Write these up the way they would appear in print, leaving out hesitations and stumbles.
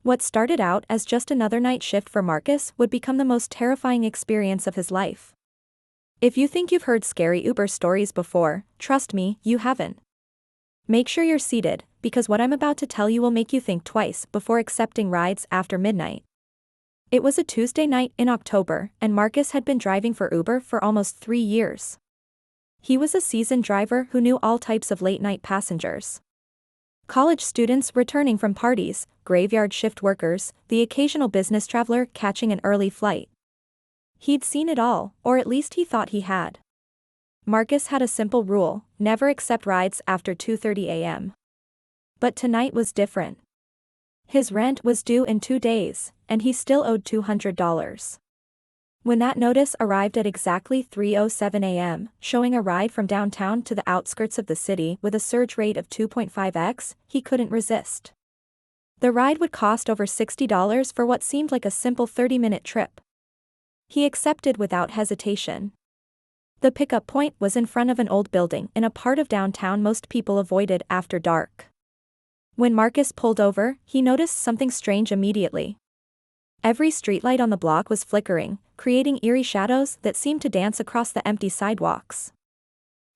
What started out as just another night shift for Marcus would become the most terrifying experience of his life. If you think you've heard scary Uber stories before, trust me, you haven't. Make sure you're seated, because what I'm about to tell you will make you think twice before accepting rides after midnight. It was a Tuesday night in October, and Marcus had been driving for Uber for almost 3 years. He was a seasoned driver who knew all types of late-night passengers. College students returning from parties, graveyard shift workers, the occasional business traveler catching an early flight. He'd seen it all, or at least he thought he had. Marcus had a simple rule: never accept rides after 2:30 a.m. But tonight was different. His rent was due in 2 days, and he still owed $200. When that notice arrived at exactly 3:07 a.m., showing a ride from downtown to the outskirts of the city with a surge rate of 2.5x, he couldn't resist. The ride would cost over $60 for what seemed like a simple 30-minute trip. He accepted without hesitation. The pickup point was in front of an old building in a part of downtown most people avoided after dark. When Marcus pulled over, he noticed something strange immediately. Every streetlight on the block was flickering, creating eerie shadows that seemed to dance across the empty sidewalks.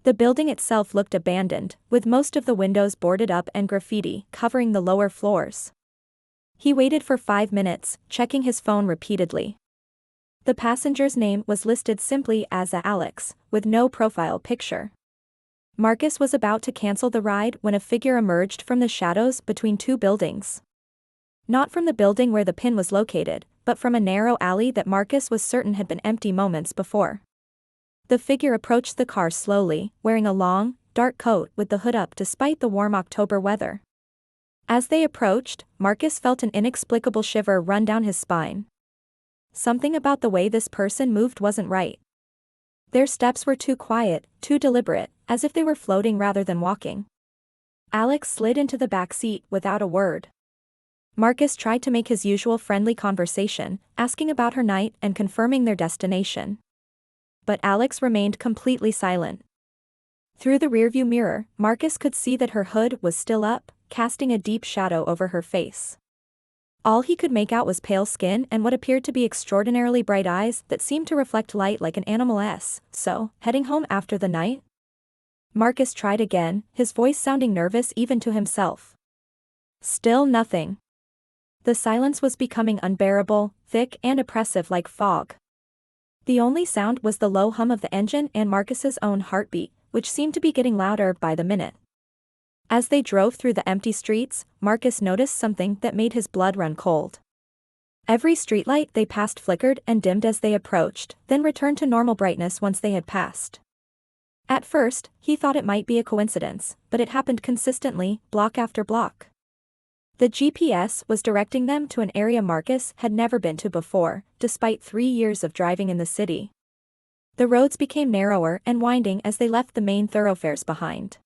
The building itself looked abandoned, with most of the windows boarded up and graffiti covering the lower floors. He waited for 5 minutes, checking his phone repeatedly. The passenger's name was listed simply as Alex, with no profile picture. Marcus was about to cancel the ride when a figure emerged from the shadows between 2 buildings. Not from the building where the pin was located, but from a narrow alley that Marcus was certain had been empty moments before. The figure approached the car slowly, wearing a long, dark coat with the hood up despite the warm October weather. As they approached, Marcus felt an inexplicable shiver run down his spine. Something about the way this person moved wasn't right. Their steps were too quiet, too deliberate, as if they were floating rather than walking. Alex slid into the back seat without a word. Marcus tried to make his usual friendly conversation, asking about her night and confirming their destination. But Alex remained completely silent. Through the rearview mirror, Marcus could see that her hood was still up, casting a deep shadow over her face. All he could make out was pale skin and what appeared to be extraordinarily bright eyes that seemed to reflect light like an animal's. So, heading home after the night? Marcus tried again, his voice sounding nervous even to himself. Still nothing. The silence was becoming unbearable, thick and oppressive like fog. The only sound was the low hum of the engine and Marcus's own heartbeat, which seemed to be getting louder by the minute. As they drove through the empty streets, Marcus noticed something that made his blood run cold. Every streetlight they passed flickered and dimmed as they approached, then returned to normal brightness once they had passed. At first, he thought it might be a coincidence, but it happened consistently, block after block. The GPS was directing them to an area Marcus had never been to before, despite 3 years of driving in the city. The roads became narrower and winding as they left the main thoroughfares behind.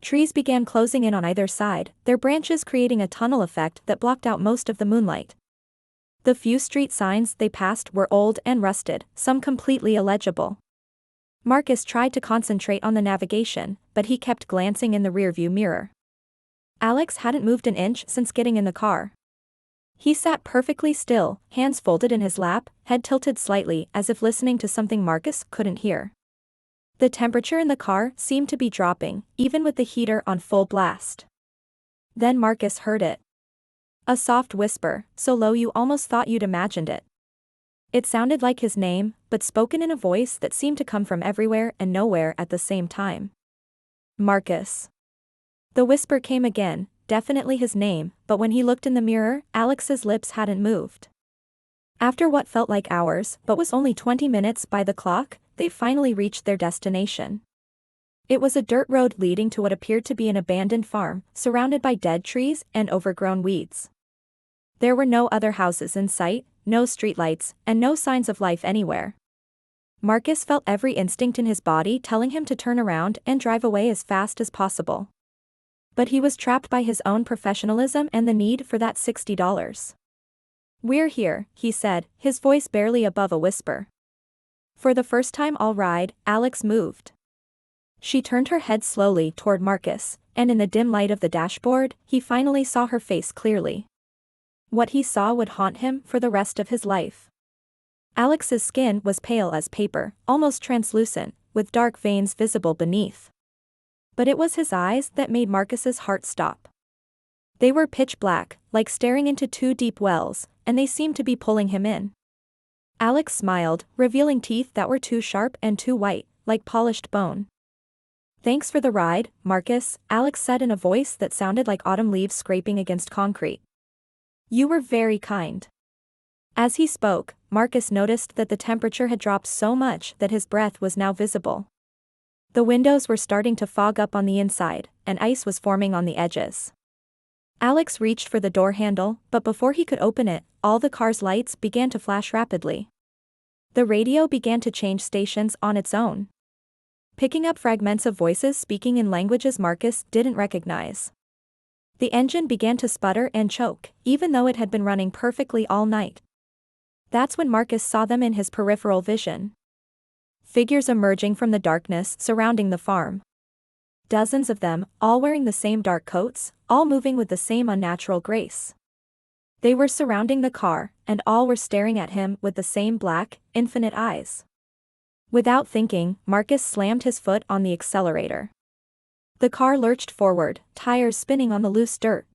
Trees began closing in on either side, their branches creating a tunnel effect that blocked out most of the moonlight. The few street signs they passed were old and rusted, some completely illegible. Marcus tried to concentrate on the navigation, but he kept glancing in the rearview mirror. Alex hadn't moved an inch since getting in the car. He sat perfectly still, hands folded in his lap, head tilted slightly as if listening to something Marcus couldn't hear. The temperature in the car seemed to be dropping, even with the heater on full blast. Then Marcus heard it. A soft whisper, so low you almost thought you'd imagined it. It sounded like his name, but spoken in a voice that seemed to come from everywhere and nowhere at the same time. Marcus. The whisper came again, definitely his name, but when he looked in the mirror, Alex's lips hadn't moved. After what felt like hours, but was only 20 minutes by the clock, they finally reached their destination. It was a dirt road leading to what appeared to be an abandoned farm, surrounded by dead trees and overgrown weeds. There were no other houses in sight, no streetlights, and no signs of life anywhere. Marcus felt every instinct in his body telling him to turn around and drive away as fast as possible. But he was trapped by his own professionalism and the need for that $60. "We're here," he said, his voice barely above a whisper. For the first time all ride, Alex moved. She turned her head slowly toward Marcus, and in the dim light of the dashboard, he finally saw her face clearly. What he saw would haunt him for the rest of his life. Alex's skin was pale as paper, almost translucent, with dark veins visible beneath. But it was his eyes that made Marcus's heart stop. They were pitch black, like staring into two deep wells, and they seemed to be pulling him in. Alex smiled, revealing teeth that were too sharp and too white, like polished bone. "Thanks for the ride, Marcus," Alex said in a voice that sounded like autumn leaves scraping against concrete. "You were very kind." As he spoke, Marcus noticed that the temperature had dropped so much that his breath was now visible. The windows were starting to fog up on the inside, and ice was forming on the edges. Alex reached for the door handle, but before he could open it, all the car's lights began to flash rapidly. The radio began to change stations on its own, picking up fragments of voices speaking in languages Marcus didn't recognize. The engine began to sputter and choke, even though it had been running perfectly all night. That's when Marcus saw them in his peripheral vision. Figures emerging from the darkness surrounding the farm. Dozens of them, all wearing the same dark coats, all moving with the same unnatural grace. They were surrounding the car, and all were staring at him with the same black, infinite eyes. Without thinking, Marcus slammed his foot on the accelerator. The car lurched forward, tires spinning on the loose dirt.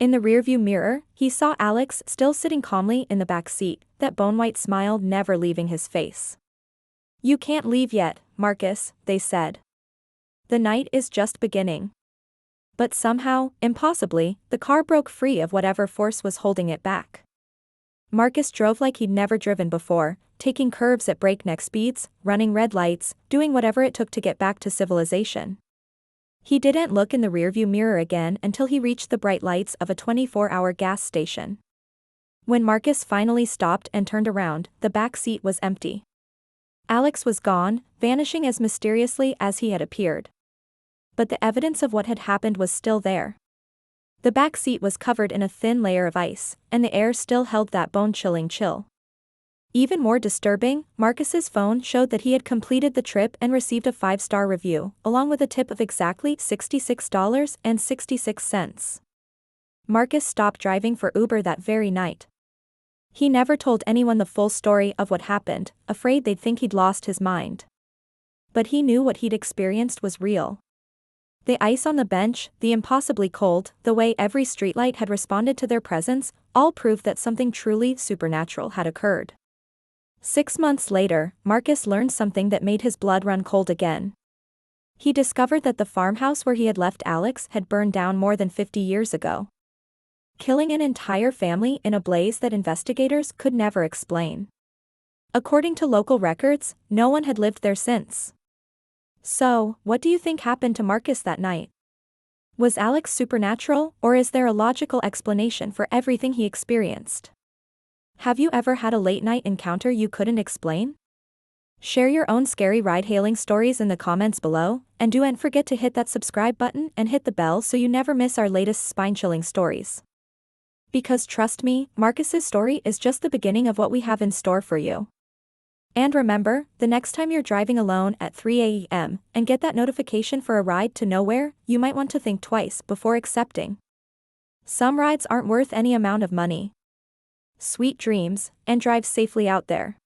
In the rearview mirror, he saw Alex still sitting calmly in the back seat, that bone-white smile never leaving his face. "You can't leave yet, Marcus," they said. "The night is just beginning." But somehow, impossibly, the car broke free of whatever force was holding it back. Marcus drove like he'd never driven before, taking curves at breakneck speeds, running red lights, doing whatever it took to get back to civilization. He didn't look in the rearview mirror again until he reached the bright lights of a 24-hour gas station. When Marcus finally stopped and turned around, the back seat was empty. Alex was gone, vanishing as mysteriously as he had appeared. But the evidence of what had happened was still there. The back seat was covered in a thin layer of ice, and the air still held that bone-chilling chill. Even more disturbing, Marcus's phone showed that he had completed the trip and received a 5-star review, along with a tip of exactly $66.66. Marcus stopped driving for Uber that very night. He never told anyone the full story of what happened, afraid they'd think he'd lost his mind. But he knew what he'd experienced was real. The ice on the bench, the impossibly cold, the way every streetlight had responded to their presence, all proved that something truly supernatural had occurred. 6 months later, Marcus learned something that made his blood run cold again. He discovered that the farmhouse where he had left Alex had burned down more than 50 years ago, killing an entire family in a blaze that investigators could never explain. According to local records, no one had lived there since. So, what do you think happened to Marcus that night? Was Alex supernatural, or is there a logical explanation for everything he experienced? Have you ever had a late-night encounter you couldn't explain? Share your own scary ride-hailing stories in the comments below, and don't forget to hit that subscribe button and hit the bell so you never miss our latest spine-chilling stories. Because trust me, Marcus's story is just the beginning of what we have in store for you. And remember, the next time you're driving alone at 3 a.m. and get that notification for a ride to nowhere, you might want to think twice before accepting. Some rides aren't worth any amount of money. Sweet dreams, and drive safely out there.